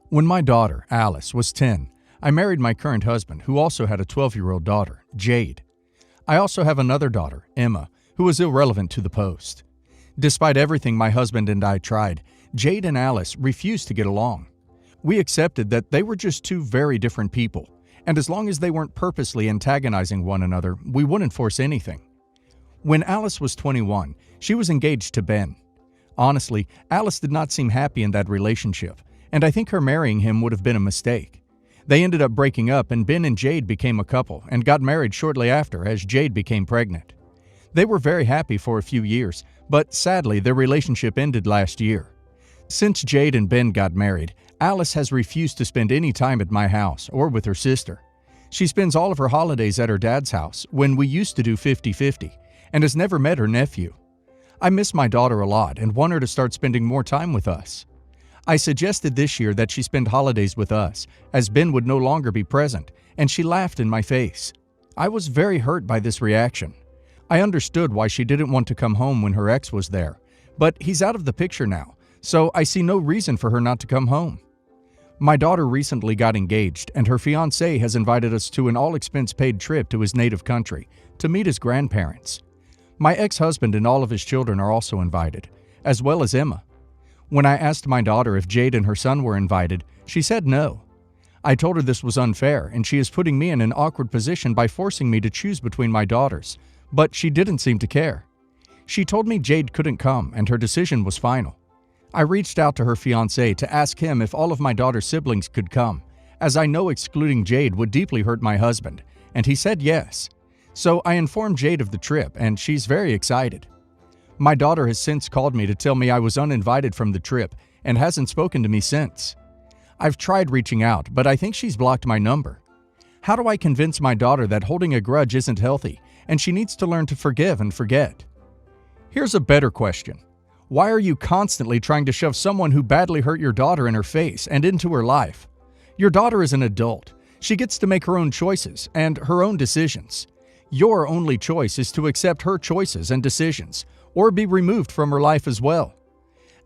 When my daughter, Alice, was 10, I married my current husband, who also had a 12-year-old daughter, Jade. I also have another daughter, Emma, who was irrelevant to the post. Despite everything my husband and I tried, Jade and Alice refused to get along. We accepted that they were just two very different people, and as long as they weren't purposely antagonizing one another, we wouldn't force anything. When Alice was 21, she was engaged to Ben. Honestly, Alice did not seem happy in that relationship, and I think her marrying him would have been a mistake. They ended up breaking up, and Ben and Jade became a couple and got married shortly after as Jade became pregnant. They were very happy for a few years, but sadly their relationship ended last year. Since Jade and Ben got married, Alice has refused to spend any time at my house or with her sister. She spends all of her holidays at her dad's house when we used to do 50-50, and has never met her nephew. I miss my daughter a lot and want her to start spending more time with us. I suggested this year that she spend holidays with us, as Ben would no longer be present, and she laughed in my face. I was very hurt by this reaction. I understood why she didn't want to come home when her ex was there, but he's out of the picture now, so I see no reason for her not to come home. My daughter recently got engaged, and her fiance has invited us to an all-expense-paid trip to his native country to meet his grandparents. My ex-husband and all of his children are also invited, as well as Emma. When I asked my daughter if Jade and her son were invited, she said no. I told her this was unfair, and she is putting me in an awkward position by forcing me to choose between my daughters, but she didn't seem to care. She told me Jade couldn't come, and her decision was final. I reached out to her fiance to ask him if all of my daughter's siblings could come, as I know excluding Jade would deeply hurt my husband, and he said yes. So I informed Jade of the trip, and she's very excited. My daughter has since called me to tell me I was uninvited from the trip and hasn't spoken to me since. I've tried reaching out, but I think she's blocked my number. How do I convince my daughter that holding a grudge isn't healthy and she needs to learn to forgive and forget? Here's a better question. Why are you constantly trying to shove someone who badly hurt your daughter in her face and into her life? Your daughter is an adult. She gets to make her own choices and her own decisions. Your only choice is to accept her choices and decisions, or be removed from her life as well.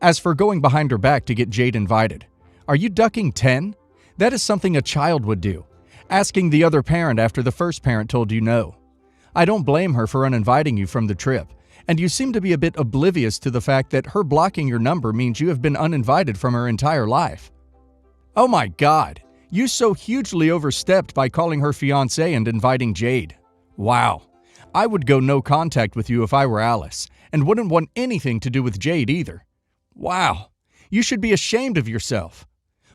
As for going behind her back to get Jade invited, are you ducking 10? That is something a child would do, asking the other parent after the first parent told you no. I don't blame her for uninviting you from the trip, and you seem to be a bit oblivious to the fact that her blocking your number means you have been uninvited from her entire life. Oh my God, you so hugely overstepped by calling her fiancé and inviting Jade. Wow, I would go no contact with you if I were Alice, and wouldn't want anything to do with Jade either. Wow, you should be ashamed of yourself.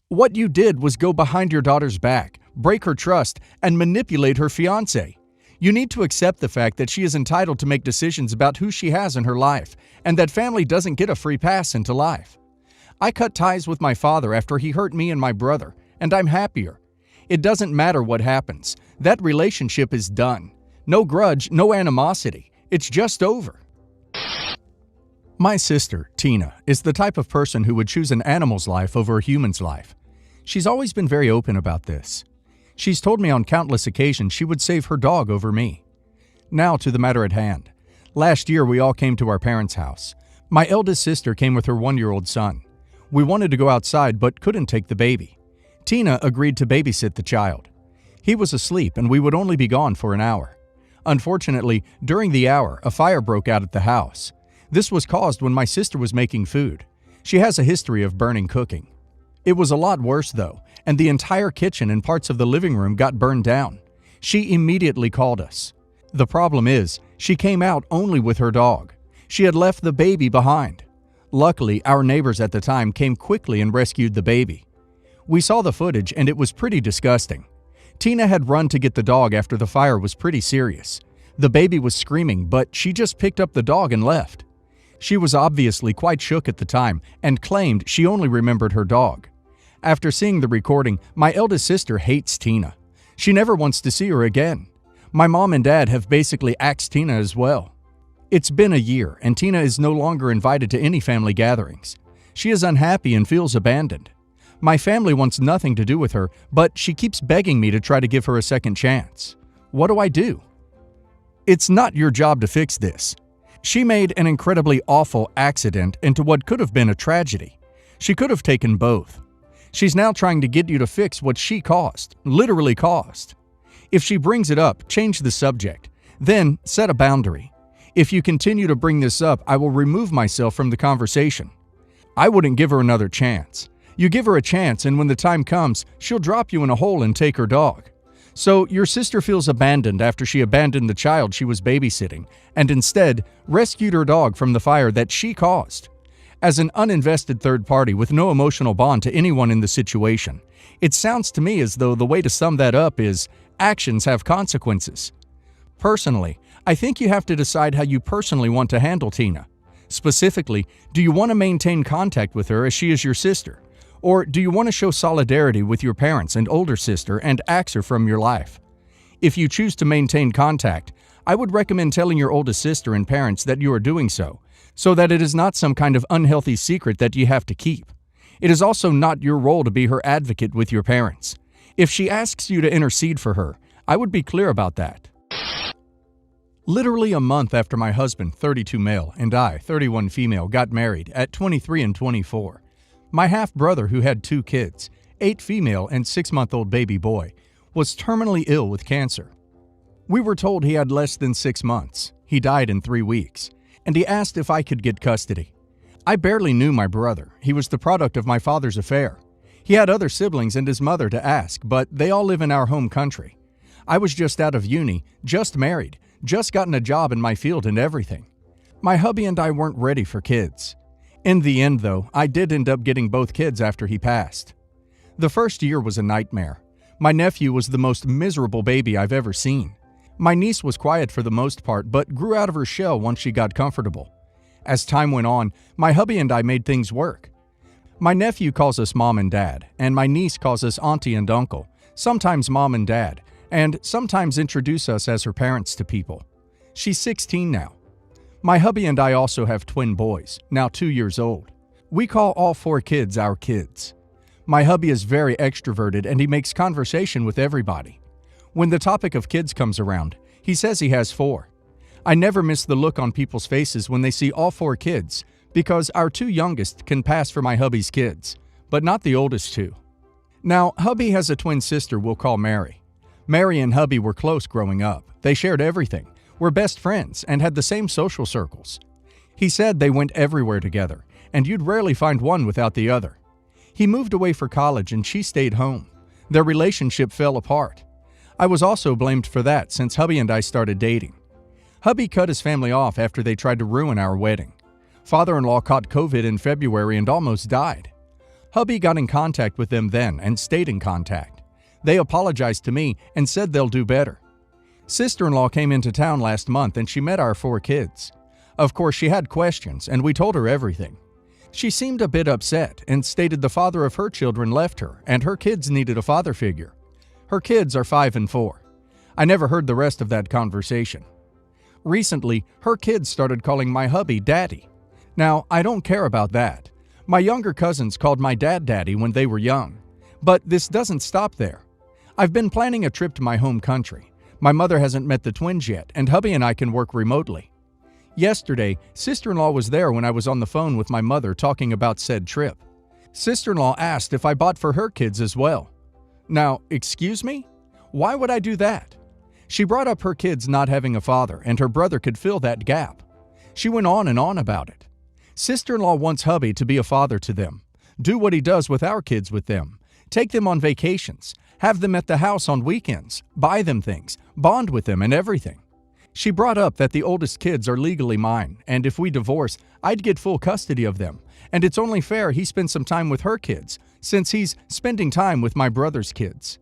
What you did was go behind your daughter's back, break her trust, and manipulate her fiancé. You need to accept the fact that she is entitled to make decisions about who she has in her life, and that family doesn't get a free pass into life. I cut ties with my father after he hurt me and my brother, and I'm happier. It doesn't matter what happens. That relationship is done. No grudge, no animosity. It's just over. My sister, Tina, is the type of person who would choose an animal's life over a human's life. She's always been very open about this. She's told me on countless occasions she would save her dog over me. Now to the matter at hand. Last year we all came to our parents' house. My eldest sister came with her 1-year-old son. We wanted to go outside but couldn't take the baby. Tina agreed to babysit the child. He was asleep and we would only be gone for an hour. Unfortunately, during the hour, a fire broke out at the house. This was caused when my sister was making food. She has a history of burning cooking. It was a lot worse though, and the entire kitchen and parts of the living room got burned down. She immediately called us. The problem is, she came out only with her dog. She had left the baby behind. Luckily, our neighbors at the time came quickly and rescued the baby. We saw the footage and it was pretty disgusting. Tina had run to get the dog after the fire was pretty serious. The baby was screaming, but she just picked up the dog and left. She was obviously quite shook at the time and claimed she only remembered her dog. After seeing the recording, my eldest sister hates Tina. She never wants to see her again. My mom and dad have basically axed Tina as well. It's been a year, and Tina is no longer invited to any family gatherings. She is unhappy and feels abandoned. My family wants nothing to do with her, but she keeps begging me to try to give her a second chance. What do I do? It's not your job to fix this. She made an incredibly awful accident into what could have been a tragedy. She could have taken both. She's now trying to get you to fix what she caused, literally caused. If she brings it up, change the subject. Then set a boundary. If you continue to bring this up, I will remove myself from the conversation. I wouldn't give her another chance. You give her a chance, and when the time comes, she'll drop you in a hole and take her dog. So your sister feels abandoned after she abandoned the child she was babysitting, and instead rescued her dog from the fire that she caused. As an uninvested third party with no emotional bond to anyone in the situation, it sounds to me as though the way to sum that up is actions have consequences. Personally, I think you have to decide how you personally want to handle Tina. Specifically, do you want to maintain contact with her as she is your sister? Or do you want to show solidarity with your parents and older sister and axe her from your life? If you choose to maintain contact, I would recommend telling your oldest sister and parents that you are doing so that it is not some kind of unhealthy secret that you have to keep. It is also not your role to be her advocate with your parents. If she asks you to intercede for her, I would be clear about that. Literally a month after my husband, 32 male, and I, 31 female, got married at 23 and 24, my half-brother, who had 2 kids, 8 female and 6-month-old baby boy, was terminally ill with cancer. We were told he had less than 6 months. He died in 3 weeks, and he asked if I could get custody. I barely knew my brother. He was the product of my father's affair. He had other siblings and his mother to ask, but they all live in our home country. I was just out of uni, just married, just gotten a job in my field and everything. My hubby and I weren't ready for kids. In the end, though, I did end up getting both kids after he passed. The first year was a nightmare. My nephew was the most miserable baby I've ever seen. My niece was quiet for the most part, but grew out of her shell once she got comfortable. As time went on, my hubby and I made things work. My nephew calls us mom and dad, and my niece calls us auntie and uncle, sometimes mom and dad, and sometimes introduce us as her parents to people. She's 16 now. My hubby and I also have twin boys, now 2 years old. We call all 4 kids our kids. My hubby is very extroverted and he makes conversation with everybody. When the topic of kids comes around, he says he has 4. I never miss the look on people's faces when they see all 4 kids, because our 2 youngest can pass for my hubby's kids, but not the oldest 2. Now, hubby has a twin sister we'll call Mary. Mary and hubby were close growing up. They shared everything, were best friends, and had the same social circles. He said they went everywhere together, and you'd rarely find one without the other. He moved away for college and she stayed home. Their relationship fell apart. I was also blamed for that since hubby and I started dating. Hubby cut his family off after they tried to ruin our wedding. Father-in-law caught COVID in February and almost died. Hubby got in contact with them then and stayed in contact. They apologized to me and said they'll do better. Sister-in-law came into town last month and she met our 4 kids. Of course, she had questions and we told her everything. She seemed a bit upset and stated the father of her children left her and her kids needed a father figure. Her kids are 5 and 4. I never heard the rest of that conversation. Recently, her kids started calling my hubby Daddy. Now, I don't care about that. My younger cousins called my dad Daddy when they were young. But this doesn't stop there. I've been planning a trip to my home country. My mother hasn't met the twins yet, and hubby and I can work remotely. Yesterday, sister-in-law was there when I was on the phone with my mother talking about said trip. Sister-in-law asked if I bought for her kids as well. Now, excuse me? Why would I do that? She brought up her kids not having a father and her brother could fill that gap. She went on and on about it. Sister-in-law wants hubby to be a father to them, do what he does with our kids with them, take them on vacations, have them at the house on weekends, buy them things, bond with them and everything. She brought up that the oldest kids are legally mine, and if we divorce, I'd get full custody of them, and it's only fair he spend some time with her kids, since he's spending time with my brother's kids.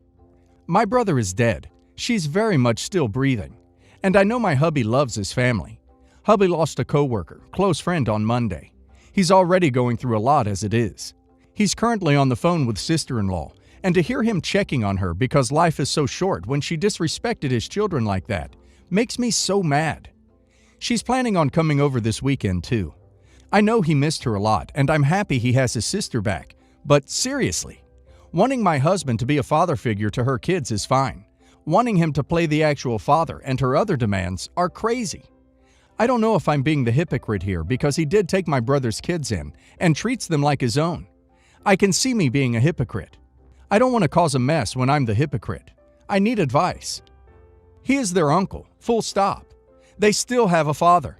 My brother is dead. She's very much still breathing, and I know my hubby loves his family. Hubby lost a coworker, close friend on Monday. He's already going through a lot as it is. He's currently on the phone with sister-in-law, and to hear him checking on her because life is so short when she disrespected his children like that makes me so mad. She's planning on coming over this weekend too. I know he missed her a lot, and I'm happy he has his sister back, but seriously, wanting my husband to be a father figure to her kids is fine. Wanting him to play the actual father and her other demands are crazy. I don't know if I'm being the hypocrite here because he did take my brother's kids in and treats them like his own. I can see me being a hypocrite. I don't want to cause a mess when I'm the hypocrite. I need advice. He is their uncle, full stop. They still have a father.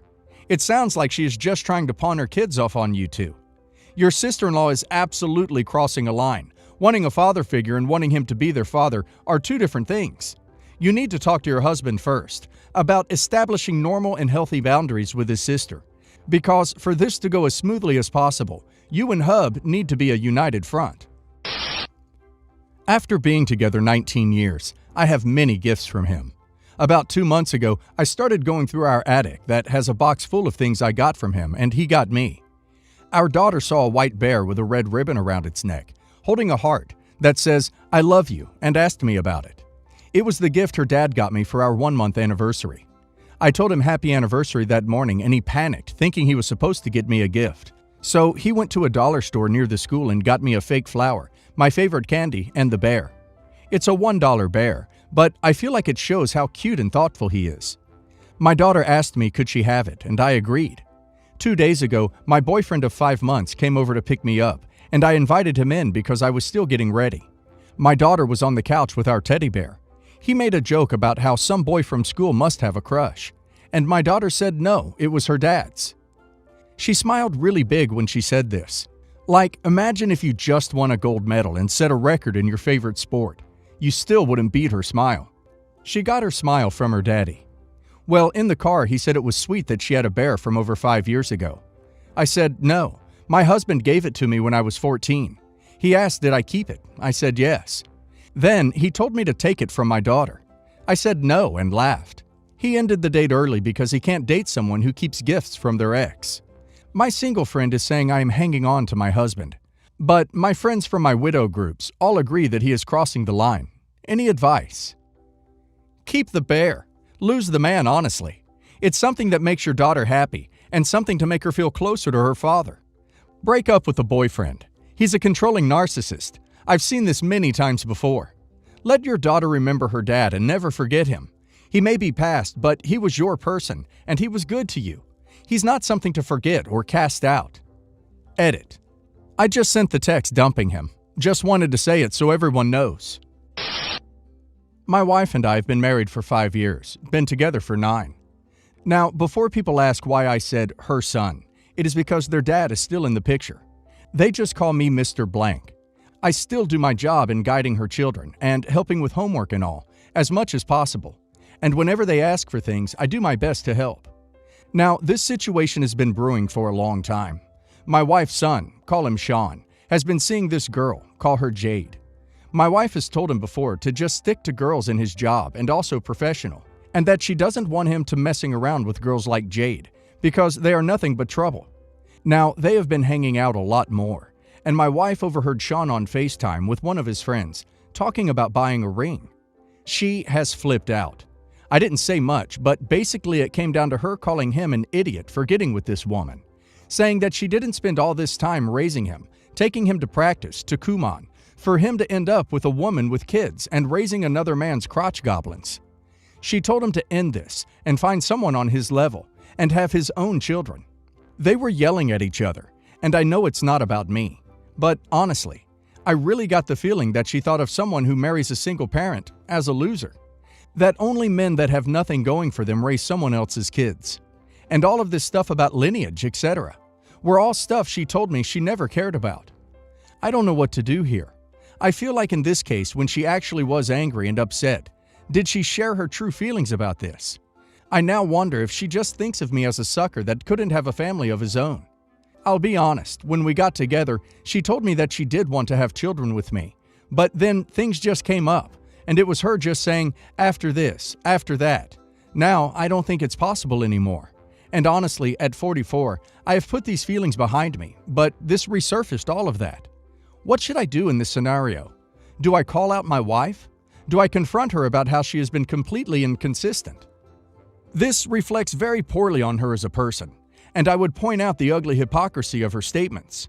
It sounds like she is just trying to pawn her kids off on you two. Your sister-in-law is absolutely crossing a line. Wanting a father figure and wanting him to be their father are two different things. You need to talk to your husband first about establishing normal and healthy boundaries with his sister. Because for this to go as smoothly as possible, you and Hub need to be a united front. After being together 19 years, I have many gifts from him. About 2 months ago, I started going through our attic that has a box full of things I got from him, and he got me. Our daughter saw a white bear with a red ribbon around its neck, holding a heart that says, "I love you," and asked me about it. It was the gift her dad got me for our 1-month anniversary. I told him happy anniversary that morning, and he panicked, thinking he was supposed to get me a gift. So he went to a dollar store near the school and got me a fake flower, my favorite candy, and the bear. It's a $1 bear, but I feel like it shows how cute and thoughtful he is. My daughter asked me could she have it, and I agreed. 2 days ago, my boyfriend of 5 months came over to pick me up, and I invited him in because I was still getting ready. My daughter was on the couch with our teddy bear. He made a joke about how some boy from school must have a crush, and my daughter said no, it was her dad's. She smiled really big when she said this. Like, imagine if you just won a gold medal and set a record in your favorite sport. You still wouldn't beat her smile. She got her smile from her daddy. Well, in the car, he said it was sweet that she had a bear from over 5 years ago. I said, no, my husband gave it to me when I was 14. He asked, did I keep it? I said, yes. Then he told me to take it from my daughter. I said no and laughed. He ended the date early because he can't date someone who keeps gifts from their ex. My single friend is saying I am hanging on to my husband. But my friends from my widow groups all agree that he is crossing the line. Any advice? Keep the bear. Lose the man, honestly. It's something that makes your daughter happy and something to make her feel closer to her father. Break up with the boyfriend. He's a controlling narcissist. I've seen this many times before. Let your daughter remember her dad and never forget him. He may be past, but he was your person, and he was good to you. He's not something to forget or cast out. Edit. I just sent the text dumping him. Just wanted to say it so everyone knows. My wife and I have been married for 5 years, been together for 9. Now, before people ask why I said her son, it is because their dad is still in the picture. They just call me Mr. Blank. I still do my job in guiding her children and helping with homework and all, as much as possible. And whenever they ask for things, I do my best to help. Now, this situation has been brewing for a long time. My wife's son, call him Sean, has been seeing this girl, call her Jade. My wife has told him before to just stick to girls in his job and also professional, and that she doesn't want him to messing around with girls like Jade, because they are nothing but trouble. Now, they have been hanging out a lot more, and my wife overheard Sean on FaceTime with one of his friends, talking about buying a ring. She has flipped out. I didn't say much, but basically it came down to her calling him an idiot for getting with this woman, saying that she didn't spend all this time raising him, taking him to practice, to Kumon, for him to end up with a woman with kids and raising another man's crotch goblins. She told him to end this and find someone on his level and have his own children. They were yelling at each other, and I know it's not about me, but honestly, I really got the feeling that she thought of someone who marries a single parent as a loser. That only men that have nothing going for them raise someone else's kids. And all of this stuff about lineage, etc., were all stuff she told me she never cared about. I don't know what to do here. I feel like in this case, when she actually was angry and upset, did she share her true feelings about this? I now wonder if she just thinks of me as a sucker that couldn't have a family of his own. I'll be honest, when we got together, she told me that she did want to have children with me, but then things just came up, and it was her just saying, after this, after that. Now, I don't think it's possible anymore. And honestly, at 44, I have put these feelings behind me, but this resurfaced all of that. What should I do in this scenario? Do I call out my wife? Do I confront her about how she has been completely inconsistent? This reflects very poorly on her as a person, and I would point out the ugly hypocrisy of her statements.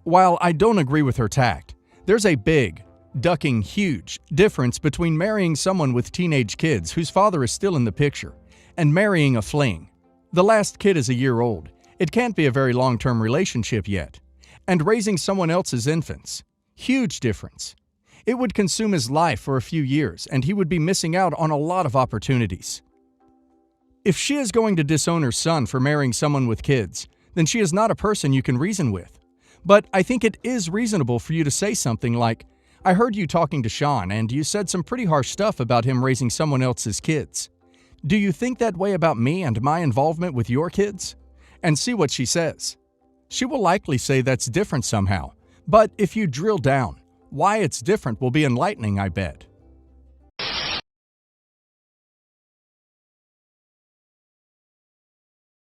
While I don't agree with her tact, there's a big, ducking huge, difference between marrying someone with teenage kids whose father is still in the picture and marrying a fling. The last kid is a year old. It can't be a very long-term relationship yet. and raising someone else's infants. Huge difference. It would consume his life for a few years, and he would be missing out on a lot of opportunities. If she is going to disown her son for marrying someone with kids, then she is not a person you can reason with. But I think it is reasonable for you to say something like, "I heard you talking to Sean, and you said some pretty harsh stuff about him raising someone else's kids. Do you think that way about me and my involvement with your kids?" And see what she says. She will likely say that's different somehow, but if you drill down, why it's different will be enlightening, I bet.